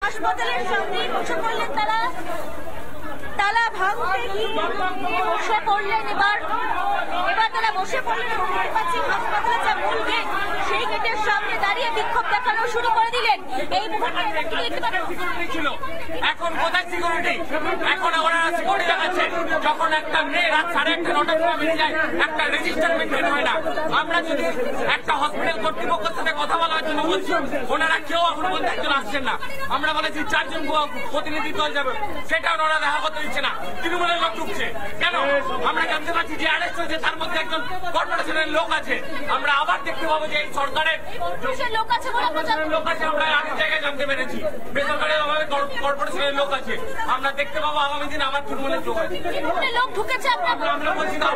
হাসপাতালের সামনে বসে পড়লেন তারা, তালা ভাঙতে গিয়ে বসে পড়লেন। এবার তারা বসে পড়লেন এবং দেখতে পাচ্ছি হাসপাতালের যে মূল গেট, সেই গেটের সামনে দাঁড়িয়ে বিক্ষোভ দেখানো শুরু করে দিলেন। এই মুহূর্তে এখন কোথায় সিকিউরিটি? এখন ওরা সিকিউরিটি দেখাচ্ছে। যখন একটা মেয়ে রাত 8:30-9টার সময় বেরিয়ে যায়, একটা রেজিস্টার মেনটেন হয় না। আমরা যদি একটা হসপিটাল কর্তৃপক্ষের সাথে কথা বলার জন্য বলছি, ওনারা কেউ এখন বলতে একজন আসছেন না। আমরা বলেছি 4 জন প্রতিনিধি দল যাবে, সেটা ওনারা দেখা করতে দিচ্ছে না। তৃণমূলের লোক ঢুকছে কেন? আমরা জানতে পারছি যে অ্যারেস্ট হয়েছে তার মধ্যে একজন কর্পোরেশনের লোক আছে। আমরা আবার দেখতে পাবো যে এই সরকারের লোক আছে বলে লোক আছে, আমরা আগের জায়গায় জানতে পেরেছি। বেসরকারি ভাবে কর্পোরেশনের লোক আছে। আমরা দেখতে পাবো আগামী দিন আবার তৃণমূলের লোক আছে। লোক ঢুকেছে আমরা বলছি না,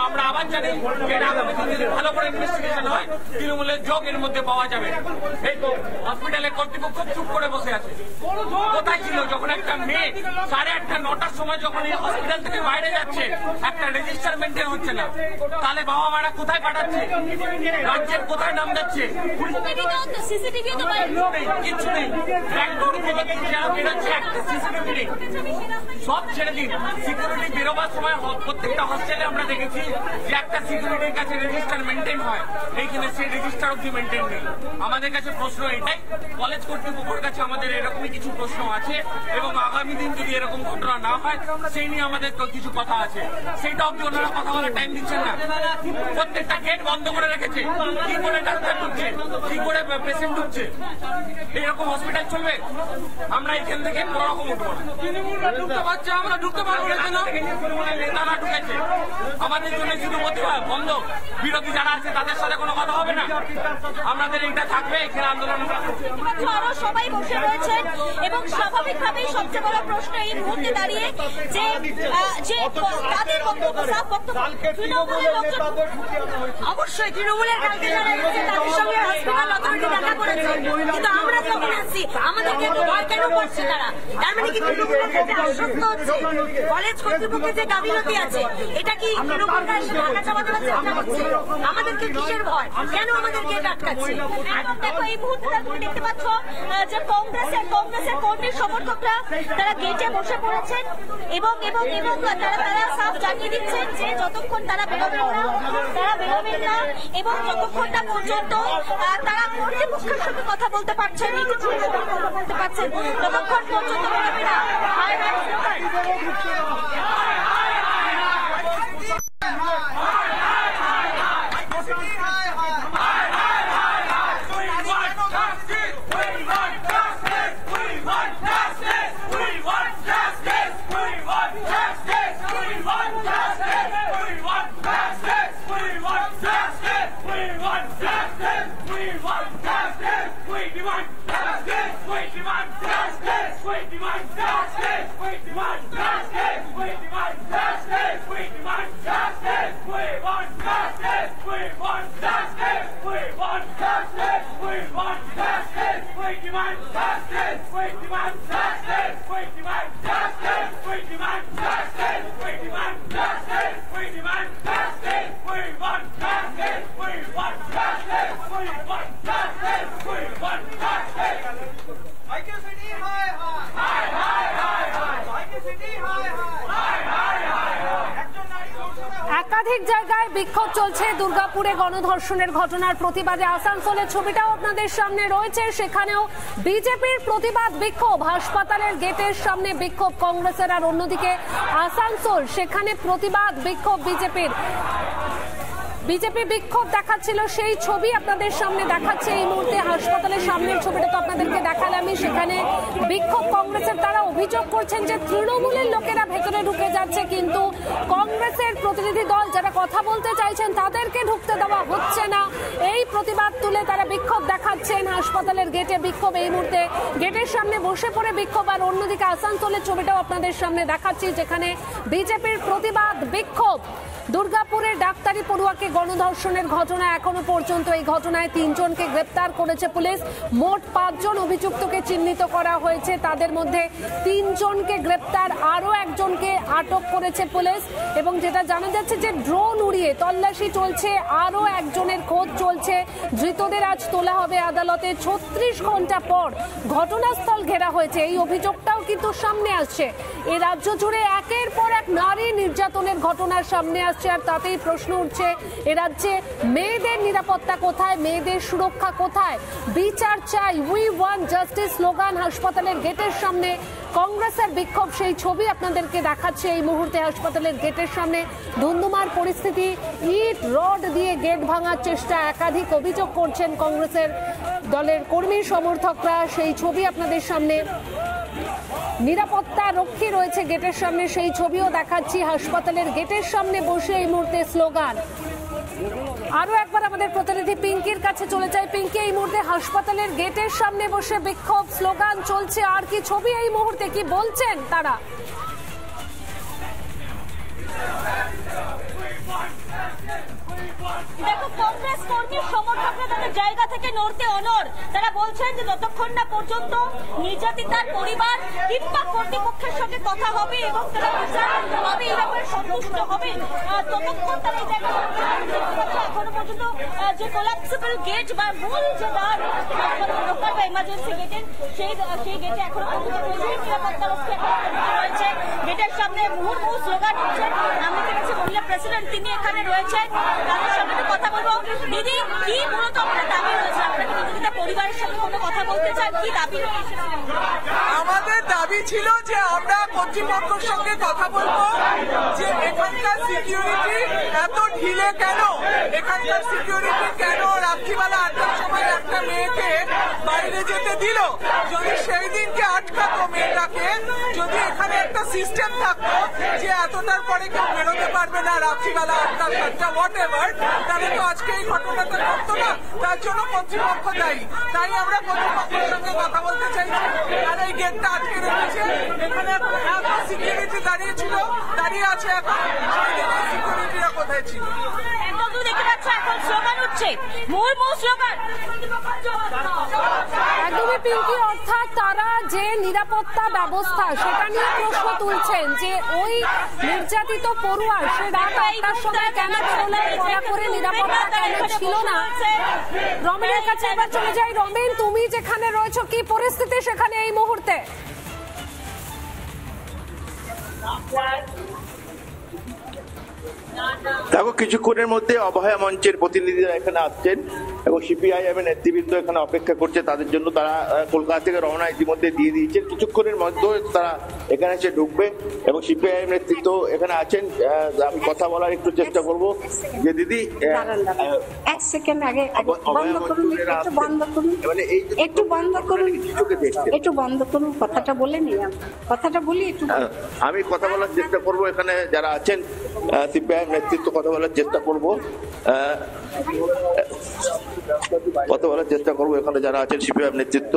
আমরা আবার জানি এটা আগামী দিন যদি ভালো করে ইনভেস্টিগেশন হয়, তৃণমূলের যোগ এর মধ্যে পাওয়া যাবে। এই তো হসপিটালের কর্তৃপক্ষ চুপ করে বসে আছে। কোথায় ছিল যখন একটা মেয়ে 8:30-9টার সময় যখন এই হসপিটাল থেকে বাইরে যাচ্ছে, একটা রেজিস্টার মেনটেন হচ্ছে না? তাহলে বাবা মারা কোথায় পাঠাচ্ছে? রাজ্যের কোথায় নাম যাচ্ছে? কিছু নেই। সব ছেড়ে দিন। সিকিউরিটি বেরোবার সময় প্রত্যেকটা হস্টেলে আমরা দেখেছি যে একটা সিকিউরিটির কাছে রেজিস্টার মেনটেন হয়, এইখানে সেই রেজিস্টার অব্দি মেনটেন নেই। আমাদের কাছে প্রশ্ন এটাই, কলেজ কর্তৃপক্ষের কাছে আমাদের এরকমই কিছু প্রশ্ন আছে এবং আগামী দিন যদি এরকম ঘটনা না হয় সেই নিয়ে আমাদের কিছু কথা আছে। সেইটা অব্দি ওনারা কথা বলার টাইম দিচ্ছেন না। প্রত্যেকটা গেট বন্ধ করে রেখেছে। কি করে ডাক্তার ঢুকছে, কি করে পেশেন্ট ঢুকছে? এইরকম হসপিটাল চলবে? আমরা এখান থেকে কোনো রকম উঠবো না। ঢুকতে পারছে, আমরা ঢুকতে পারবো না। নেতারা ঢুকেছে, আমাদের জন্য শুধু প্রতিবাদ বন্ধ। বিরোধী যারা আছে তাদের সাথে কোনো কথা হবে না। আমাদের এইটা থাকবে, এখানে আন্দোলন আরো সবাই বসে রয়েছেন এবং স্বাভাবিকভাবেই সবচেয়ে বড় প্রশ্ন এই মুহূর্তে দাঁড়িয়ে যে তাদের বক্তব্য তৃণমূলের লোকজন অবশ্যই তৃণমূলের কালকে যারা এসেছে তাদের সঙ্গে হসপিটাল অথরিটি দেখা করেছে, কিন্তু আমরা যখন আসছি আমাদেরকে ভয় কেন করছে তারা? তার মানে কি তৃণমূলের কাছে আশ্বস্ত হচ্ছে কলেজ কর্তৃপক্ষের যে গাফিলতি আছে, এটা কি তৃণমূলরা এসে ঢাকা চাপাতে চেষ্টা করছে? আমাদেরকে কিসের ভয়? কেন আমাদেরকে আটকাচ্ছে? এখন দেখো এই মুহূর্তে তুমি দেখতে পাচ্ছ যে কংগ্রেসের কর্মী সমর্থকরা তারা গেটে বসে পড়েছেন এবং তারা সাফ জানিয়ে দিচ্ছেন যে যতক্ষণ তারা বেরোবেন না এবং যতক্ষণ না পর্যন্ত তারা কর্তৃপক্ষের সঙ্গে কথা বলতে পারছেন, কথা বলতে পারছেন, ততক্ষণ পর্যন্ত বেরোবে না। একাধিক জায়গায় বিক্ষোভ চলছে। দুর্গাপুরে গণধর্ষণের ঘটনার প্রতিবাদে আসানসোলের ছবিটাও আপনাদের সামনে রয়েছে, সেখানেও বিজেপির প্রতিবাদ বিক্ষোভ। হাসপাতালের গেটের সামনে বিক্ষোভ কংগ্রেসের, আর অন্যদিকে আসানসোল সেখানে প্রতিবাদ বিক্ষোভ বিজেপির। বিজেপি বিক্ষোভ দেখাচ্ছিল, সেই ছবি আপনাদের সামনে দেখাচ্ছে এই মুহূর্তে। হাসপাতালের সামনের ছবিটা তো আপনাদেরকে দেখালামই। সেখানে বিক্ষোভ কংগ্রেসের, তারা অভিযোগ করছেন যে তৃণমূলের লোকেরা ভেতরে ঢুকে যাচ্ছে, কিন্তু কংগ্রেসের প্রতিনিধি দল যারা কথা বলতে চাইছেন তাদেরকে ঢুকতে দেওয়া হচ্ছে না। এই প্রতিবাদ তুলে তারা বিক্ষোভ দেখাচ্ছেন। হাসপাতালের গেটে বিক্ষোভ, এই মুহূর্তে গেটের সামনে বসে পড়ে বিক্ষোভ। আর অন্যদিকে আসানসোলের ছবিটাও আপনাদের সামনে দেখাচ্ছি, যেখানে বিজেপির প্রতিবাদ বিক্ষোভ। দুর্গাপুরের ডাক্তারি পড়ুয়াকে গণধর্ষণের ঘটনা, এখনো পর্যন্ত এই ঘটনায় 3 জনকে গ্রেপ্তার করেছে পুলিশ। মোট 5 জন অভিযুক্তকে চিহ্নিত করা হয়েছে। হয়েছে, তাদের মধ্যে 3 জনকে গ্রেপ্তার, আরো একজনকে আটক করেছে পুলিশ। এবং যেটা জানা যাচ্ছে যে ড্রোন উড়িয়ে তল্লাশি চলছে, আরো একজনের খোঁজ চলছে। ধৃতদের আজ তোলা হবে আদালতে। 36 ঘন্টা পর ঘটনাস্থল ঘেরা হয়েছে, এই অভিযোগটাও কিন্তু সামনে আসছে। এই রাজ্য জুড়ে একের পর এক নারী নির্যাতনের ঘটনার সামনে আসছে, আর তাতেই প্রশ্ন উঠছে এ রাজ্যে মেয়েদের নিরাপত্তা কোথায়, মেয়েদের সুরক্ষা কোথায়? বিচার চাই, উই ওয়ান্ট জাস্টিস স্লোগান হাসপাতালের গেটের সামনে। কংগ্রেসের বিক্ষোভ, সেই ছবি আপনাদেরকে দেখাচ্ছে এই মুহূর্তে। হাসপাতালের গেটের সামনে ধুন্ধুমার পরিস্থিতি, ইট রড দিয়ে গেট ভাঙার চেষ্টা, একাধিক অভিযোগ করছেন কংগ্রেসের দলের কর্মী সমর্থকরা। সেই ছবি আপনাদের সামনে। নিরাপত্তা রক্ষী রয়েছে গেটের সামনে, সেই ছবিও দেখাচ্ছি। হাসপাতালের গেটের সামনে বসে এই মুহূর্তে স্লোগান। আরো একবার আমাদের প্রতিনিধি পিঙ্কির কাছে চলে যায়। পিঙ্কি, এই মুহূর্তে হাসপাতালের গেটের সামনে বসে বিক্ষোভ, স্লোগান চলছে, আর কি ছবি এই মুহূর্তে, কি বলছেন তারা? দেখো, কংগ্রেস কর্মী সমর্থকরা তাদের জায়গা থেকে নড়তে অনড়। তারা বলছেন যে যতক্ষণ না পর্যন্ত নির্যাতিতার পরিবার কিংবা কর্তৃপক্ষের সঙ্গে কথা হবে এবং তারা বিচার হবে, এই ব্যাপারে সন্তুষ্ট হবে, ততক্ষণ তারা এই জায়গা এখনো পর্যন্ত যে কোলাপসিবল গেট বা মূল যে দ্বার লোকাল বা ইমার্জেন্সি গেটের, সেই গেটে এখনো পর্যন্ত প্রচুর নিরাপত্তা রক্ষী রয়েছে। গেটের সামনে মুহুর্মুহু স্লোগান হচ্ছে। আমি দেখেছি মহিলা প্রেসিডেন্ট, তিনি এখানে রয়েছেন, তাদের সঙ্গে কথা বলবো। দিদি, কি মূলত আপনার দাবি রয়েছে? আপনারা নির্যাতিতা পরিবারের সঙ্গে কোনো কথা বলতে চান? কি দাবি রয়েছে? আমাদের দাবি ছিল যে আমরা কর্তৃপক্ষের সঙ্গে কথা বলবো যে এখানকার সিকিউরিটি এত ঢিলে কেন, এখানকার সিকিউরিটি কেন রাত্রিবেলা 8টার সময় একটা মেয়েকে বাইরে যেতে দিল। যদি সেই দিনকে আটকাতো মেয়েটাকে, যদি এখানে একটা সিস্টেম থাকতো যে এতটার পরে কেউ বেরোতে পারবে না রাত্রিবেলা 8টা 7টা হোয়াট এভার, তাহলে তো আজকে এই ঘটনাটা ঘটতো না। তার জন্য কর্তৃপক্ষ দায়ী। তাই আমরা কর্তৃপক্ষের সঙ্গে কথা বলতে চাইছি। আর এই গেটটা আটকে রেখেছে, এখানে সিকিউরিটি দাঁড়িয়ে ছিল, দাঁড়িয়ে আছে এখন, সেই দিনে সিকিউরিটিরা কোথায় ছিল? দেখতে পাচ্ছ এখন স্লোগান উঠছে, মুহুর্মুহু স্লোগান। একদমই পিঙ্কি, অর্থাৎ তারা যে নিরাপত্তা ব্যবস্থা সেটা নিয়ে প্রশ্ন তুলছেন যে ওই নির্যাতিত পড়ুয়া সে রাত 8টার সময় কেন বেরোলেন, কড়া করে নিরাপত্তা কেন ছিল না। রমেনের কাছে এবার চলে যাই। রমেন, তুমি যেখানে রয়েছো, কি পরিস্থিতি সেখানে এই মুহূর্তে? দেখো, কিছুক্ষণের মধ্যে অভয়া মঞ্চের প্রতিনিধিরা এখানে আসছেন এবং সিপিআইএম এর নেতৃবৃন্দ এখানে অপেক্ষা করছে তাদের জন্য। তারা কলকাতা থেকে রওনা ইতিমধ্যে দিয়ে দিয়েছেন। কিছুক্ষণের মধ্যে তারা এখানে এসে ঢুকবে এবং সিপিআইএম নেতৃত্ব এখানে আছেন। আমি কথা বলার একটু চেষ্টা করব যে দিদি, এক সেকেন্ড আগে বন্ধ করুন, একটু বন্ধ করুন, একটু বন্ধ করুন, একটু বন্ধ করুন, কথাটা বলে নিই, কথাটা বলি একটু। আমি কথা বলার চেষ্টা করব, এখানে যারা আছেন সিপিআইএম নেতৃত্ব কথা বলার চেষ্টা করব, এখানে যারা আছেন সিপিআইএম নেতৃত্ব।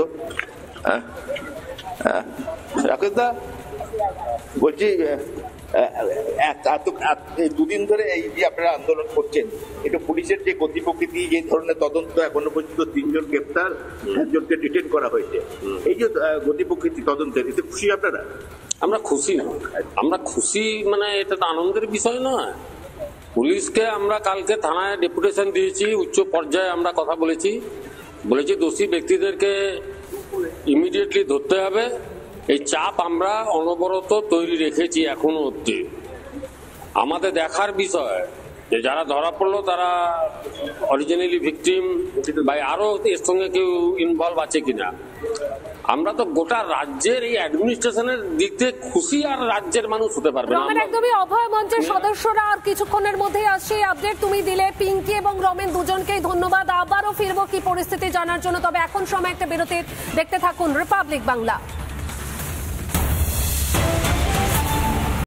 রাকেশ দা, বলছি দুদিন ধরে এই যে আপনারা আন্দোলন করছেন, এটা পুলিশের যে গতি প্রকৃতি, যে ধরনের তদন্ত, এখনো পর্যন্ত 3 জন গ্রেপ্তার, 1 জনকে ডিটেইন করা হয়েছে, এই যে গতি প্রকৃতি তদন্তের, এতে খুশি আপনারা? আমরা খুশি না, আমরা খুশি মানে এটা তো আনন্দের বিষয় নয়। পুলিশকে আমরা কালকে থানায় ডেপুটেশন দিয়েছি, উচ্চ পর্যায়ে আমরা কথা বলেছি দোষী ব্যক্তিদেরকে ইমিডিয়েটলি ধরতে হবে। এই চাপ আমরা অনবরত তৈরি রেখেছি এখনো অবধি। আমাদের দেখার বিষয় যে যারা ধরা পড়লো তারা অরিজিনালি ভিকটিম বা আরো এর সঙ্গে কেউ ইনভলভ আছে কিনা। আমরা তো গোটা রাজ্যের এই অ্যাডমিনিস্ট্রেশনের দিক থেকে খুশি, আর রাজ্যের মানুষ হতে পারবে না। একদমই অভয় মঞ্চের সদস্যরা আর কিছুক্ষণের মধ্যেই আসছে। আপডেট তুমি দিলে। পিঙ্কি এবং রমেন দুজনকেই ধন্যবাদ। আবারও ফিরবো কি পরিস্থিতি জানার জন্য, তবে এখন সময় একটা বিরতির। দেখতে থাকুন রিপাবলিক বাংলা।